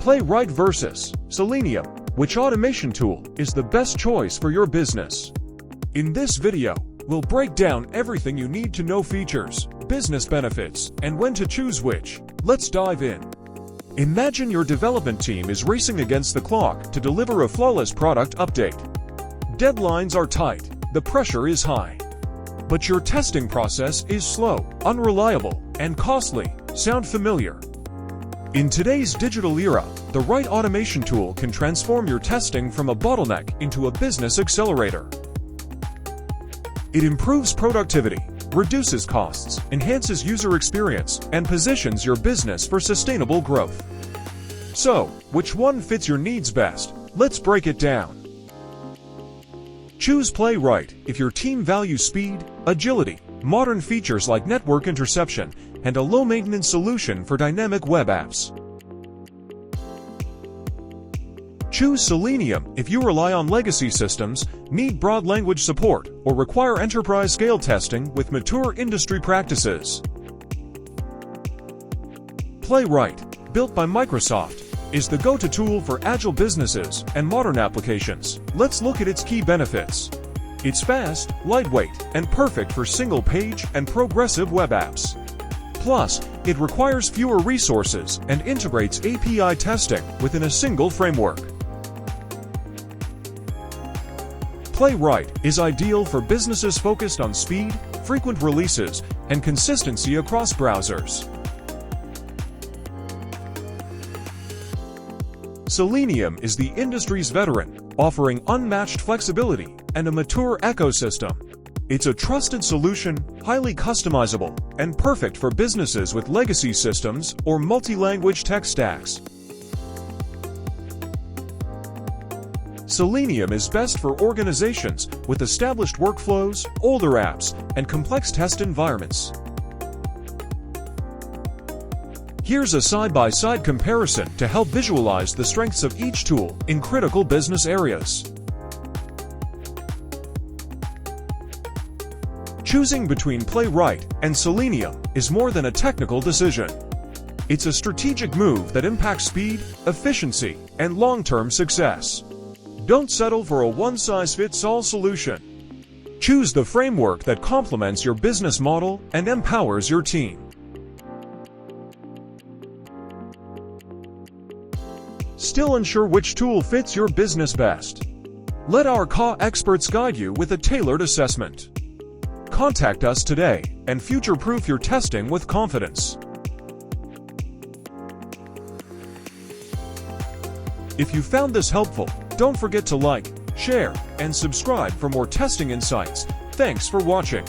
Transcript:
Playwright versus Selenium. Which automation tool is the best choice for your business? In this video, we'll break down everything you need to know: features, business benefits, and when to choose which. Let's dive in. Imagine your development team is racing against the clock to deliver a flawless product update. Deadlines are tight, the pressure is high. But your testing process is slow, unreliable, and costly. Sound familiar? In today's digital era, the right automation tool can transform your testing from a bottleneck into a business accelerator. It improves productivity, reduces costs, enhances user experience, and positions your business for sustainable growth. So, which one fits your needs best? Let's break it down. Choose Playwright if your team values speed, agility, modern features like network interception, and a low-maintenance solution for dynamic web apps. Choose Selenium if you rely on legacy systems, need broad language support, or require enterprise-scale testing with mature industry practices. Playwright, built by Microsoft, is the go-to tool for agile businesses and modern applications. Let's look at its key benefits. It's fast, lightweight, and perfect for single-page and progressive web apps. Plus, it requires fewer resources and integrates API testing within a single framework. Playwright is ideal for businesses focused on speed, frequent releases, and consistency across browsers. Selenium is the industry's veteran, offering unmatched flexibility and a mature ecosystem. It's a trusted solution, highly customizable, and perfect for businesses with legacy systems or multi-language tech stacks. Selenium is best for organizations with established workflows, older apps, and complex test environments. Here's a side-by-side comparison to help visualize the strengths of each tool in critical business areas. Choosing between Playwright and Selenium is more than a technical decision. It's a strategic move that impacts speed, efficiency, and long-term success. Don't settle for a one-size-fits-all solution. Choose the framework that complements your business model and empowers your team. Still unsure which tool fits your business best? Let our CA experts guide you with a tailored assessment. Contact us today and future-proof your testing with confidence. If you found this helpful, don't forget to like, share, and subscribe for more testing insights. Thanks for watching.